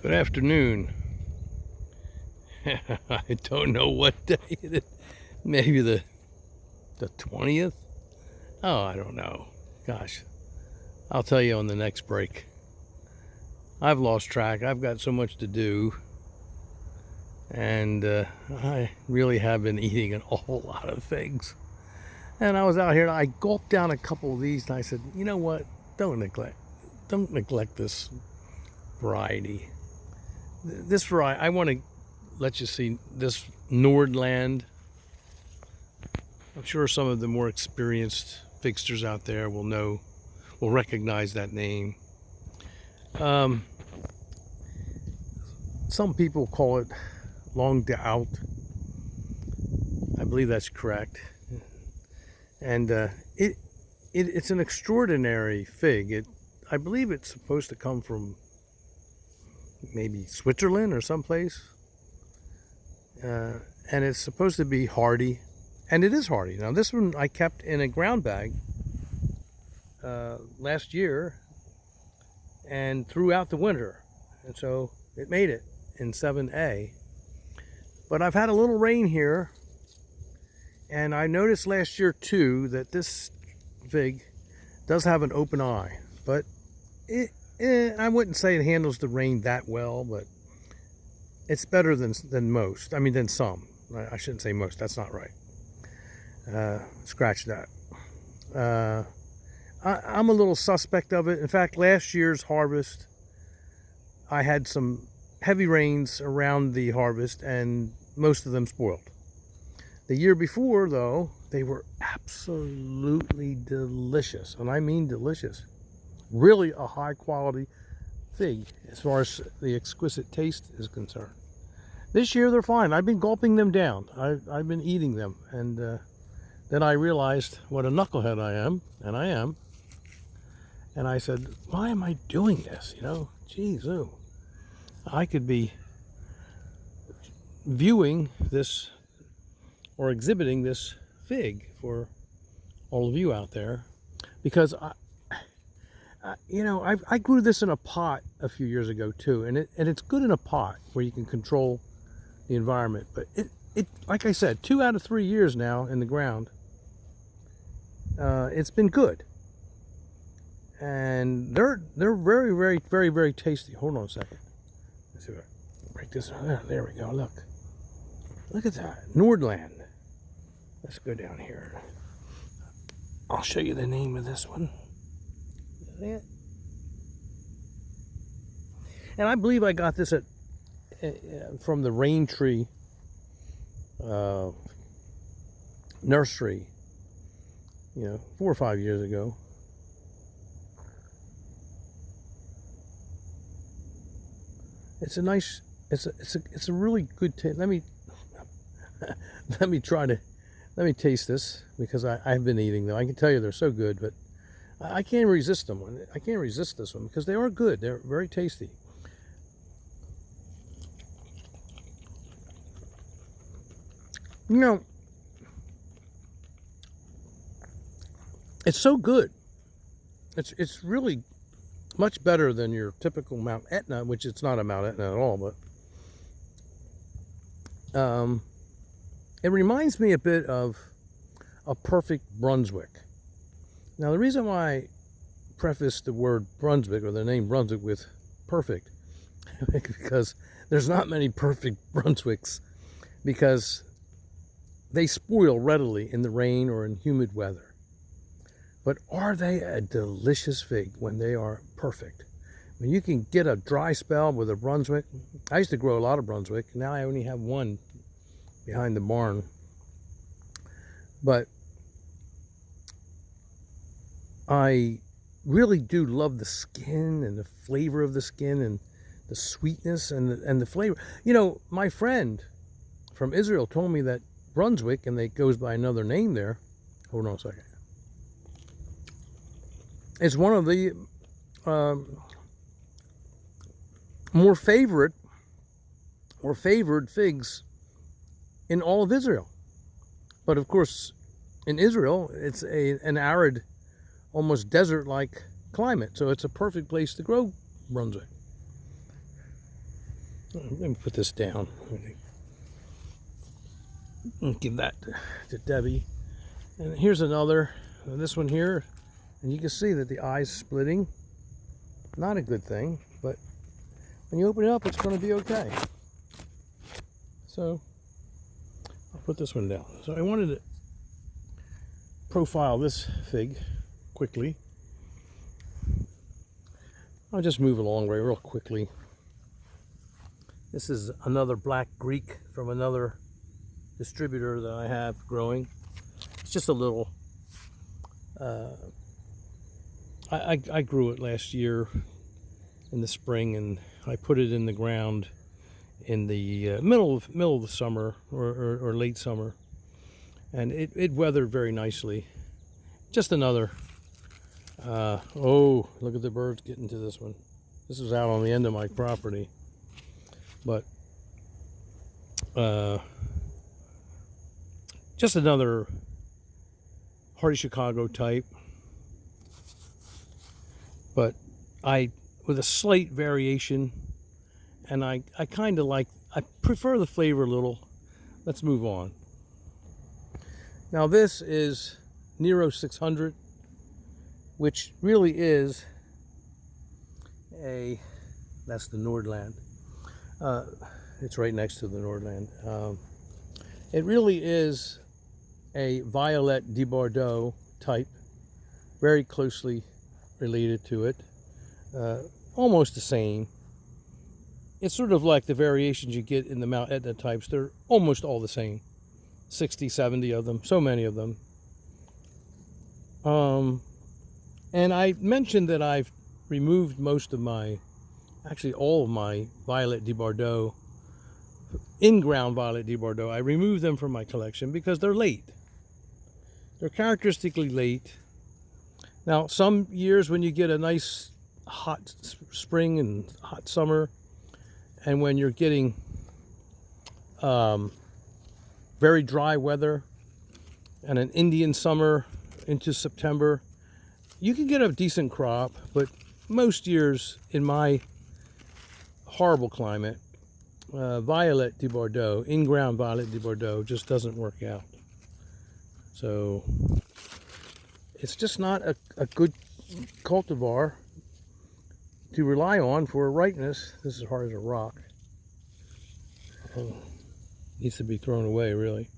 Good afternoon. I don't know what day it is. Maybe the 20th? Oh, I don't know. Gosh, I'll tell you on the next break. I've lost track. I've got so much to do. And I really have been eating an awful lot of things. And I was out here and I gulped down a couple of these and I said, you know what? Don't neglect this variety. This variety, I want to let you see this Nordland. I'm sure some of the more experienced fixers out there will recognize that name. Some people call it Long Out. I believe that's correct. And it's an extraordinary fig. I believe it's supposed to come from maybe Switzerland or someplace. And it's supposed to be hardy. And it is hardy. Now this one I kept in a ground bag last year and throughout the winter. And so it made it in 7A. But I've had a little rain here. And I noticed last year too that this fig does have an open eye. But I wouldn't say it handles the rain that well, but it's better than most. I mean, than some. I shouldn't say most. That's not right. Scratch that. I'm a little suspect of it. In fact, last year's harvest, I had some heavy rains around the harvest, and most of them spoiled. The year before, though, they were absolutely delicious, and I mean delicious. Really a high quality fig as far as the exquisite taste is concerned. This year they're fine. I've been gulping them down. I've been eating them, and then I realized what a knucklehead I am, and I am. And I said, why am I doing this? You know, geez, I could be viewing this or exhibiting this fig for all of you out there, because I grew this in a pot a few years ago too, and it's good in a pot where you can control the environment. But it like I said, 2 out of 3 years now in the ground, it's been good, and they're very, very, very, very tasty. Hold on a second. Let's see if I can break this. There we go. Look at that Nordland. Let's go down here. I'll show you the name of this one. And I believe I got this from the Rain Tree nursery, 4 or 5 years ago. It's a nice. It's a really good taste. Let me taste this, because I've been eating them. I can tell you they're so good, but I can't resist them. I can't resist this one because they are good. They're very tasty. It's so good. It's really much better than your typical Mount Etna, which it's not a Mount Etna at all, but it reminds me a bit of a perfect Brunswick. Now, the reason why I preface the word Brunswick, or the name Brunswick, with perfect, because there's not many perfect Brunswicks, because they spoil readily in the rain or in humid weather. But are they a delicious fig when they are perfect? When you can get a dry spell with a Brunswick. I used to grow a lot of Brunswick. Now I only have one behind the barn. But I really do love the skin and the flavor of the skin and the sweetness and the flavor. My friend from Israel told me that Brunswick, and it goes by another name there. Hold on a second. It's one of the more favored figs in all of Israel. But of course, in Israel, it's an arid, almost desert-like climate, so it's a perfect place to grow Brunswick. Let me put this down. Give that to Debbie. And here's another, this one here, and you can see that the eye's splitting. Not a good thing, but when you open it up, it's going to be okay. So I'll put this one down. So I wanted to profile this fig quickly. I'll just move along real quickly. This is another Black Greek from another distributor that I have growing. It's just a little, I grew it last year in the spring, and I put it in the ground in the middle of the summer or late summer, and it weathered very nicely. Just another, oh, look at the birds getting to this one. This is out on the end of my property, but just another Hardy Chicago type, but with a slight variation, and I kind of I prefer the flavor a little. Let's move on. Now this is Nero 600, which really is that's the Nordland. It's right next to the Nordland. It really is a Violet de Bordeaux type, very closely related to it, almost the same. It's sort of like the variations you get in the Mount Etna types. They're almost all the same, 60, 70 of them, so many of them. And I mentioned that I've removed actually all of my Violet de Bordeaux, in-ground Violet de Bordeaux. I removed them from my collection because they're late. They're characteristically late. Now, some years when you get a nice hot spring and hot summer, and when you're getting very dry weather and an Indian summer into September, you can get a decent crop, but most years in my horrible climate, Violet de Bordeaux, in-ground Violet de Bordeaux, just doesn't work out. So it's just not a good cultivar to rely on for ripeness. This is hard as a rock. Needs to be thrown away, really.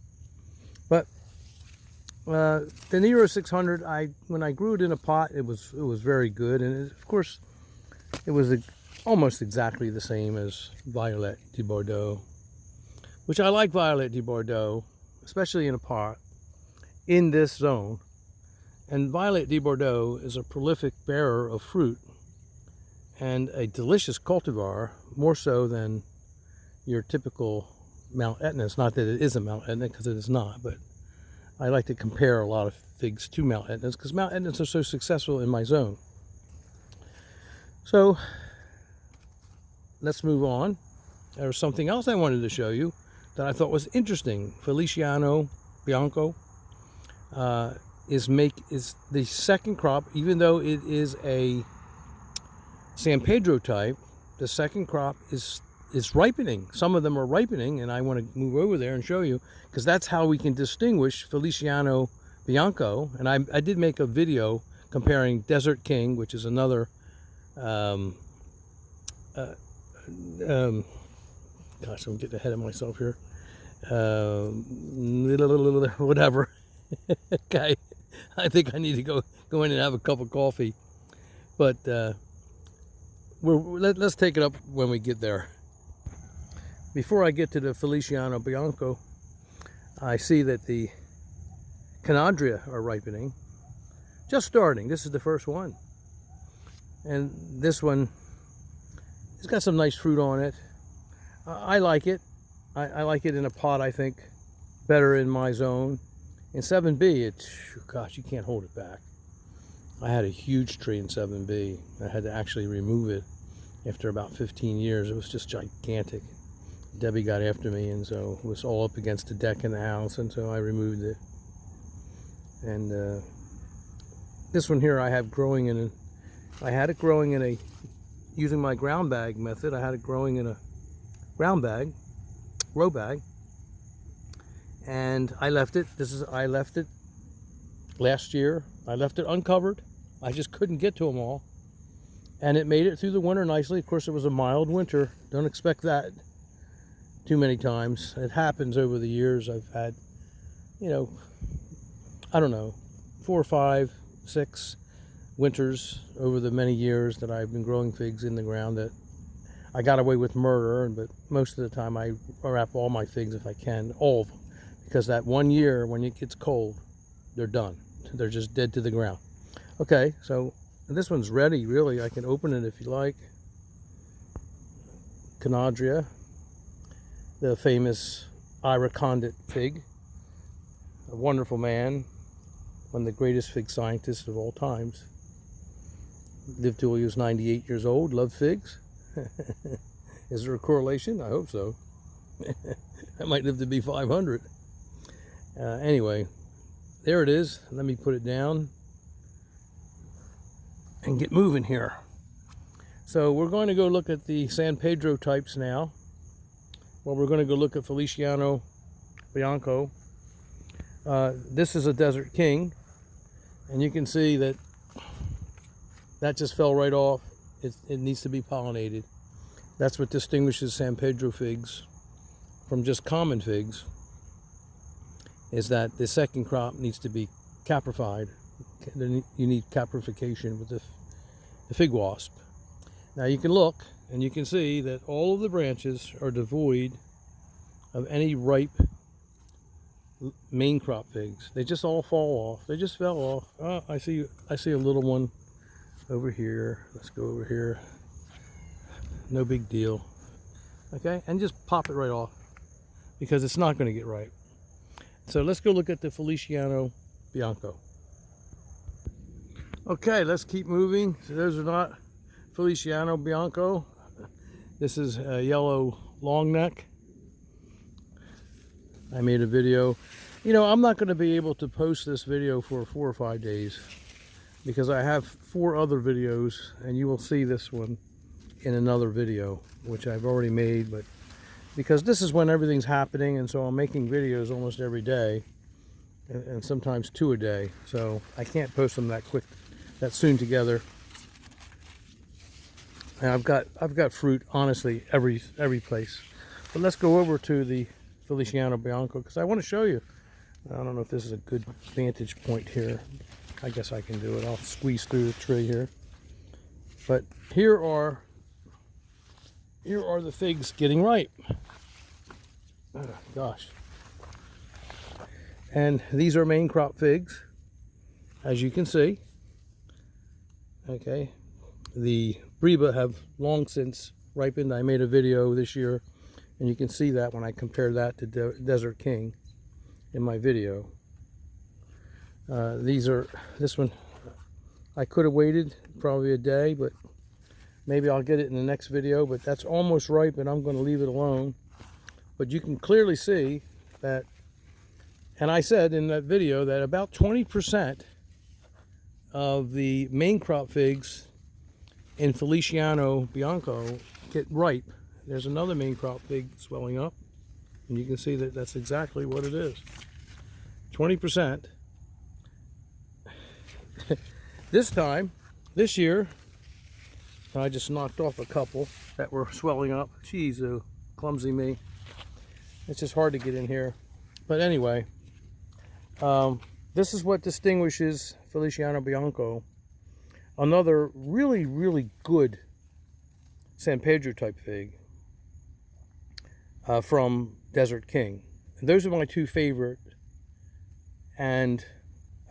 But the Nero 600, when I grew it in a pot, it was very good, and of course it was almost exactly the same as Violet de Bordeaux, which I like Violet de Bordeaux, especially in a pot in this zone. And Violet de Bordeaux is a prolific bearer of fruit and a delicious cultivar, more so than your typical Mount Etna. It's not that it is a Mount Etna, because it is not, but I like to compare a lot of figs to Mount Etnas because Mount Etnas are so successful in my zone. So let's move on. There was something else I wanted to show you that I thought was interesting. Feliciano Bianco is the second crop, even though it is a San Pedro type. The second crop is ripening. Some of them are ripening, and I want to move over there and show you, because that's how we can distinguish Feliciano Bianco. And I did make a video comparing Desert King, which is another gosh, I'm getting ahead of myself here. Whatever. Okay, I think I need to go in and have a cup of coffee. But let's take it up when we get there. Before I get to the Feliciano Bianco, I see that the Canadria are ripening. Just starting. This is the first one. And this one, it's got some nice fruit on it. I like it. I like it in a pot, I think, better in my zone. In 7B, gosh, you can't hold it back. I had a huge tree in 7B. I had to actually remove it after about 15 years. It was just gigantic. Debbie got after me, and so it was all up against the deck in the house, and so I removed it. And this one here I have growing in using my ground bag method. I had it growing in a ground bag, grow bag, and I left it. I left it last year. I left it uncovered. I just couldn't get to them all, and it made it through the winter nicely. Of course, it was a mild winter. Don't expect that too many times. It happens over the years. I've had, you know, I don't know, 4 or 5, 6 winters over the many years that I've been growing figs in the ground that I got away with murder, but most of the time I wrap all my figs if I can, all of them, because that one year when it gets cold, they're done. They're just dead to the ground. Okay, so this one's ready, really. I can open it if you like. Canadria, the famous Iracondit fig, a wonderful man, one of the greatest fig scientists of all times. Lived till he was 98 years old, loved figs. Is there a correlation? I hope so. I might live to be 500. Anyway, there it is. Let me put it down and get moving here. So we're going to go look at the San Pedro types now. Well, we're going to go look at Feliciano Bianco. This is a Desert King, and you can see that just fell right off. It needs to be pollinated. That's what distinguishes San Pedro figs from just common figs, is that the second crop needs to be caprified. You need caprification with the fig wasp. Now you can look and you can see that all of the branches are devoid of any ripe main crop figs. They just all fall off. They just fell off. Oh, I see a little one over here. Let's go over here. No big deal. Okay, and just pop it right off because it's not going to get ripe. So let's go look at the Feliciano Bianco. Okay, let's keep moving. So those are not Feliciano Bianco. This is a yellow long neck. I made a video. You know, I'm not going to be able to post this video for 4 or 5 days because I have 4 other videos, and you will see this one in another video, which I've already made, but because this is when everything's happening, and so I'm making videos almost every day, and sometimes 2 a day, so I can't post them that soon together. And I've got fruit, honestly, every place. But let's go over to the Feliciano Bianco because I want to show you. I don't know if this is a good vantage point here. I guess I can do it. I'll squeeze through the tree here. But here are the figs getting ripe. Oh, gosh. And these are main crop figs, as you can see. Okay. The Breba have long since ripened. I made a video this year, and you can see that when I compare that to Desert King in my video. This one, I could have waited probably a day, but maybe I'll get it in the next video, but that's almost ripe and I'm going to leave it alone. But you can clearly see that, and I said in that video that about 20% of the main crop figs in Feliciano Bianco get ripe. There's another main crop fig swelling up, and you can see that that's exactly what it is. 20%. This year, I just knocked off a couple that were swelling up. Jeez, oh, clumsy me. It's just hard to get in here. But anyway, this is what distinguishes Feliciano Bianco. Another really, really good San Pedro type fig from Desert King. And those are my 2 favorite. And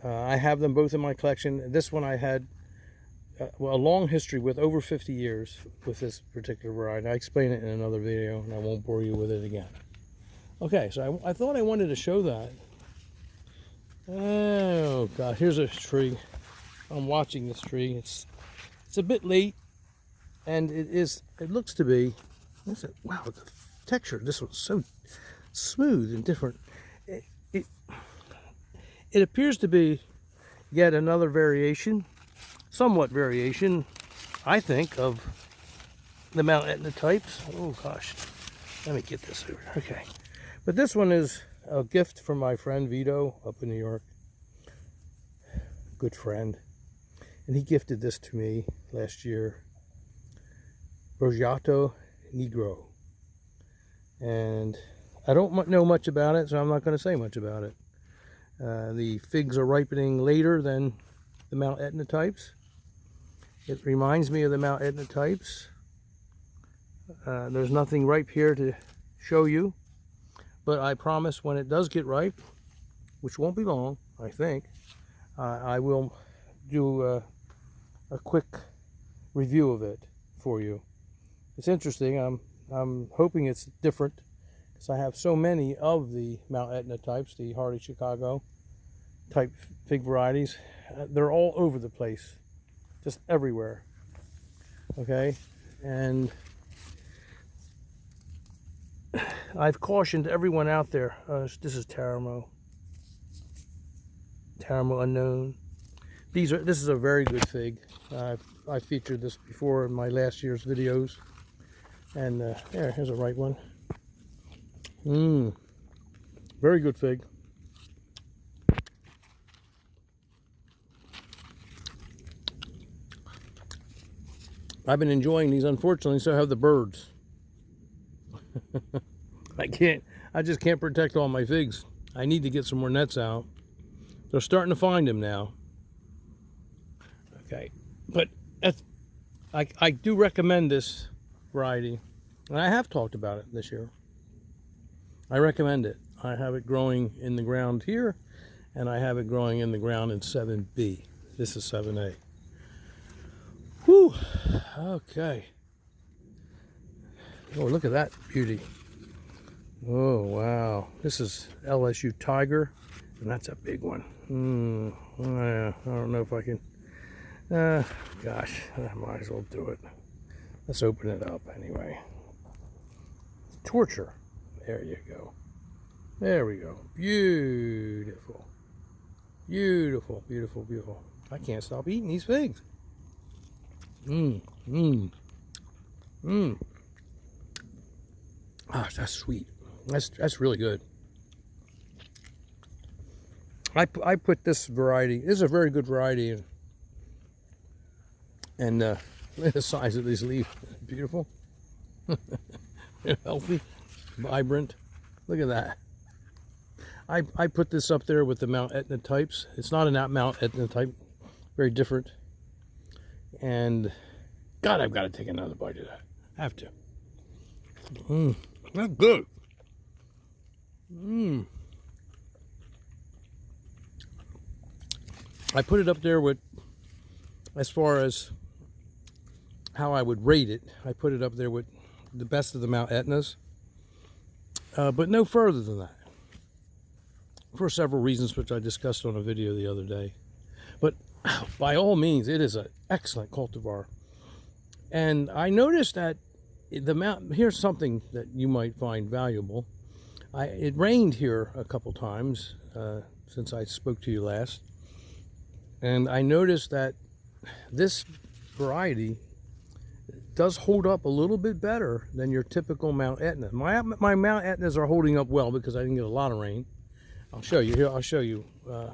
I have them both in my collection. This one I had a long history with, over 50 years with this particular variety. I explain it in another video and I won't bore you with it again. Okay, so I thought I wanted to show that. Oh God, here's a tree. I'm watching this tree. It's a bit late, and it looks to be, wow, the texture, this one's so smooth and different. It appears to be yet another variation, somewhat variation, I think, of the Mount Etna types. Oh gosh, Let me get this over. Okay. But this one is a gift from my friend Vito up in New York. Good friend. And he gifted this to me last year. Progetto Negro. And I don't know much about it, so I'm not going to say much about it. The figs are ripening later than the Mount Etna types. It reminds me of the Mount Etna types. There's nothing ripe here to show you, but I promise when it does get ripe, which won't be long, I think, I will do a quick review of it for you. It's interesting. I'm hoping it's different because I have so many of the Mount Etna types, the Hardy Chicago type fig varieties. They're all over the place, just everywhere. Okay, and I've cautioned everyone out there. This is Taramo Unknown. This is a very good fig. I featured this before in my last year's videos. And here's a ripe one. Very good fig. I've been enjoying these. Unfortunately, so have the birds. I just can't protect all my figs. I need to get some more nets out. They're starting to find them now. Okay, but I do recommend this variety, and I have talked about it this year. I recommend it. I have it growing in the ground here, and I have it growing in the ground in 7B. This is 7A. Whew. Okay. Oh, look at that beauty. Oh, wow. This is Lsu Tiger, and that's a big one. I don't know if I can. Gosh, I might as well do it. Let's open it up anyway. Torture. There you go. There we go. Beautiful. Beautiful, beautiful, beautiful. I can't stop eating these figs. Gosh, that's sweet. That's really good. I put this variety. This is a very good variety, and look at the size of these leaves. Beautiful. Healthy, vibrant. Look at that. I put this up there with the Mount Etna types. It's not a Mount Etna type. Very different. And God, I've got to take another bite of that. I have to. That's good. I put it up there with, as far as how I would rate it, I put it up there with the best of the Mount Etnas, but no further than that, for several reasons which I discussed on a video the other day. But by all means, it is an excellent cultivar. And I noticed that here's something that you might find valuable. It rained here a couple times since I spoke to you last, and I noticed that this variety does hold up a little bit better than your typical Mount Etna. My Mount Etnas are holding up well because I didn't get a lot of rain. I'll show you here. I'll show you. Oh,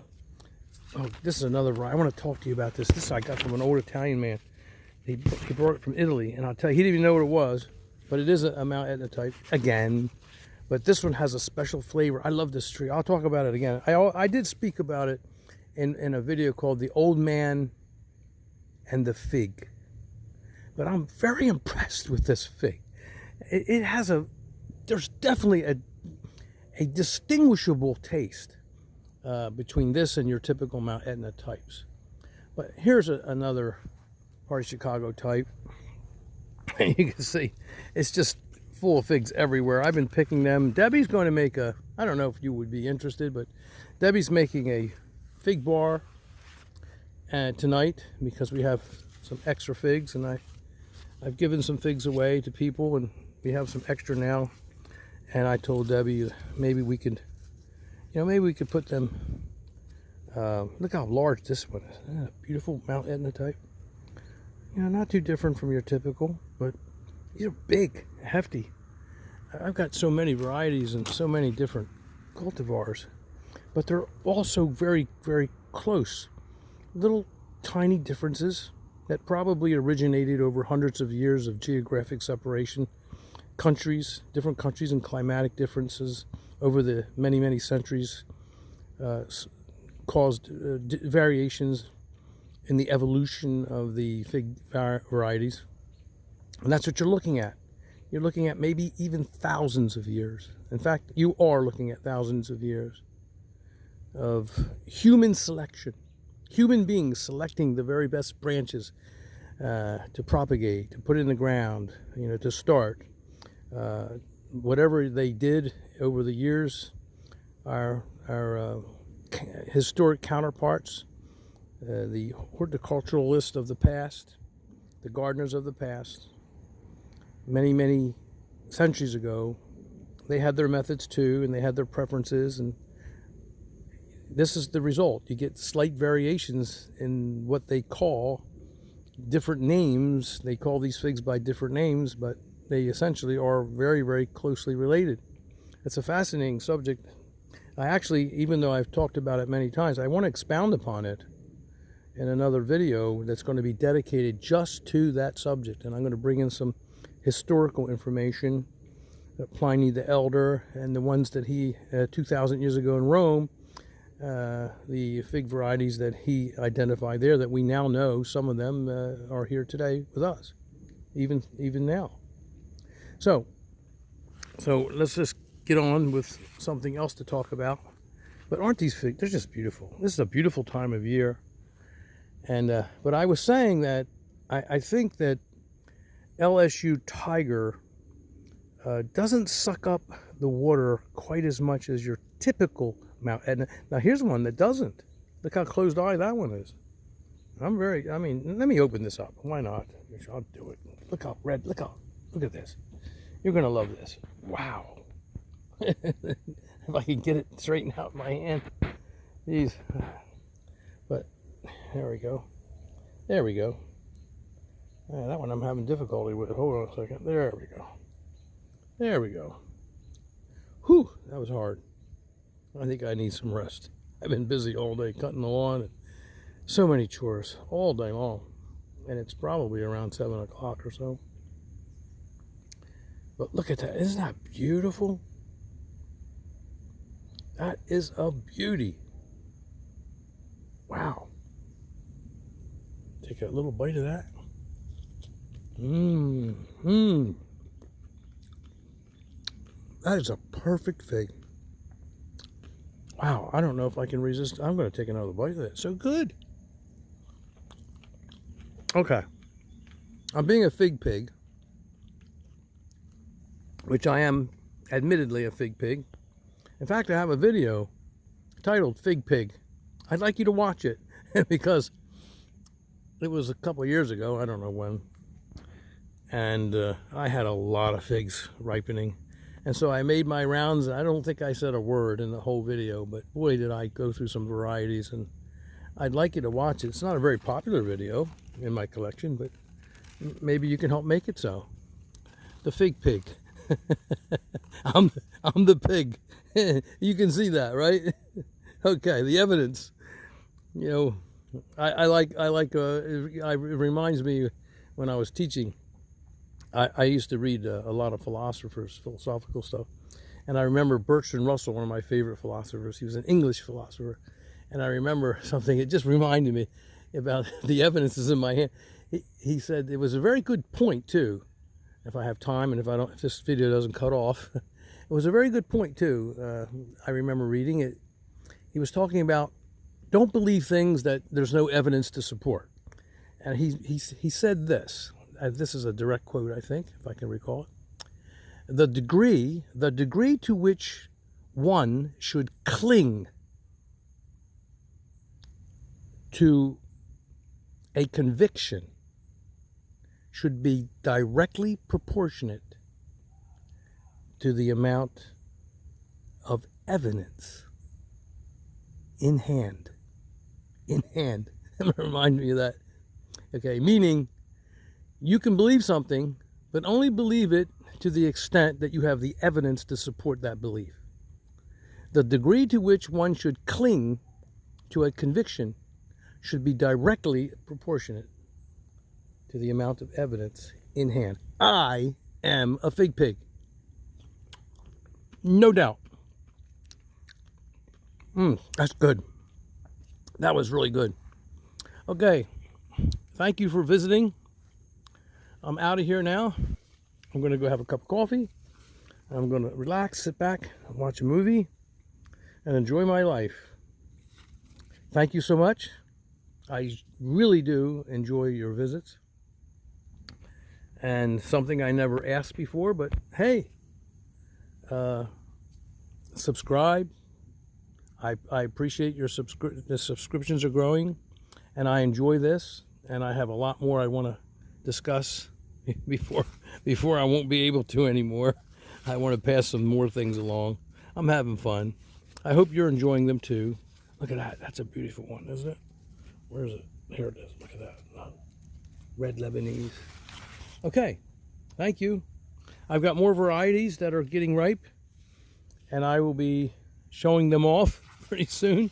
this is another variety. I want to talk to you about this. This I got from an old Italian man. He brought it from Italy, and I'll tell you, he didn't even know what it was, but it is a Mount Etna type again. But this one has a special flavor. I love this tree. I'll talk about it again. I did speak about it in a video called "The Old Man and the Fig," but I'm very impressed with this fig. It has there's definitely a distinguishable taste between this and your typical Mount Etna types. But here's another Hardy Chicago type. You can see it's just full of figs everywhere. I've been picking them. Debbie's going to make I don't know if you would be interested, but Debbie's making a fig bar tonight because we have some extra figs, and I've given some figs away to people, and we have some extra now. And I told Debbie maybe we could put them. Look how large this one is. Isn't that a beautiful Mount Etna type? Not too different from your typical, but these are big, hefty. I've got so many varieties and so many different cultivars, but they're also very, very close. Little tiny differences that probably originated over hundreds of years of geographic separation. Different countries and climatic differences over the many, many centuries caused variations in the evolution of the fig varieties. And that's what you're looking at. You're looking at maybe even thousands of years. In fact, you are looking at thousands of years of human selection. Human beings selecting the very best branches to propagate, to put in the ground, to start. Whatever they did over the years, our historic counterparts, the horticulturalists of the past, the gardeners of the past, many, many centuries ago, they had their methods too, and they had their preferences, and this is the result. You get slight variations in what they call different names. They call these figs by different names, but they essentially are very, very closely related. It's a fascinating subject. I actually, even though I've talked about it many times, I want to expound upon it in another video that's going to be dedicated just to that subject. And I'm going to bring in some historical information, Pliny the Elder and the ones that he, 2,000 years ago in Rome, the fig varieties that he identified there that we now know, some of them are here today with us, even now. So let's just get on with something else to talk about. But aren't these figs, they're just beautiful. This is a beautiful time of year. And but I was saying that I think that Lsu Tiger doesn't suck up the water quite as much as your typical mountain. Now here's one that doesn't. Look how closed eye that one is. Let me open this up. Why not? I'll do it. Look how red, look at this. You're gonna love this. Wow. If I can get it straightened out in my hand. These. But there we go. There we go. That one I'm having difficulty with. Hold on a second. There we go. There we go. Whew, that was hard. I think I need some rest. I've been busy all day cutting the lawn and so many chores all day long. And it's probably around 7 o'clock or so. But look at that. Isn't that beautiful? That is a beauty. Wow. Take a little bite of that. That is a perfect fig. Wow, I don't know if I can resist. I'm going to take another bite of that. So good. Okay. I'm being a fig pig, which I am admittedly a fig pig. In fact, I have a video titled Fig Pig. I'd like you to watch it because it was a couple of years ago, I don't know when, and I had a lot of figs ripening. And so I made my rounds. I don't think I said a word in the whole video, but boy, did I go through some varieties, and I'd like you to watch it. It's not a very popular video in my collection, but maybe you can help make it so. The Fig Pig. I'm the pig. You can see that, right? Okay, the evidence. It reminds me when I was teaching. I used to read a lot of philosophers, philosophical stuff. And I remember Bertrand Russell, one of my favorite philosophers. He was an English philosopher. And I remember something, it just reminded me about the evidences in my hand. He said it was a very good point, too. If I have time and if this video doesn't cut off. It was a very good point, too. I remember reading it. He was talking about don't believe things that there's no evidence to support. And he said this. This is a direct quote, I think, if I can recall it. The degree to which one should cling to a conviction should be directly proportionate to the amount of evidence in hand. In hand. Remind me of that. Okay, meaning you can believe something, but only believe it to the extent that you have the evidence to support that belief. The degree to which one should cling to a conviction should be directly proportionate to the amount of evidence in hand. I am a fig pig. No doubt. That's good. That was really good. Okay. Thank you for visiting. I'm out of here now. I'm going to go have a cup of coffee. I'm going to relax, sit back, watch a movie, and enjoy my life. Thank you so much. I really do enjoy your visits. And something I never asked before, but hey, subscribe. I appreciate your the subscriptions are growing, and I enjoy this, and I have a lot more I want to discuss before I won't be able to anymore. I want to pass some more things along. I'm having fun. I hope you're enjoying them too. Look at that. That's a beautiful one, isn't it? Where is it? Here it is. Look at that. Red Lebanese. Okay. Thank you. I've got more varieties that are getting ripe, and I will be showing them off pretty soon.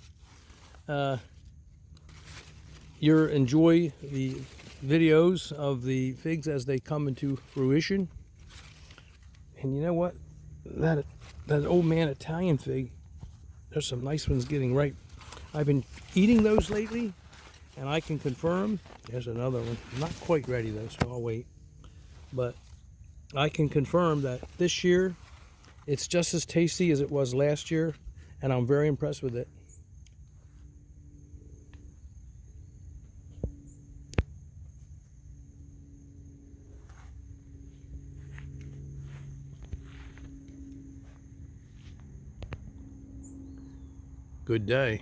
You enjoy the videos of the figs as they come into fruition. And you know what? That old man Italian fig, there's some nice ones getting ripe. I've been eating those lately, and I can confirm. There's another one. I'm not quite ready though, so I'll wait. But I can confirm that this year it's just as tasty as it was last year, and I'm very impressed with it. Good day.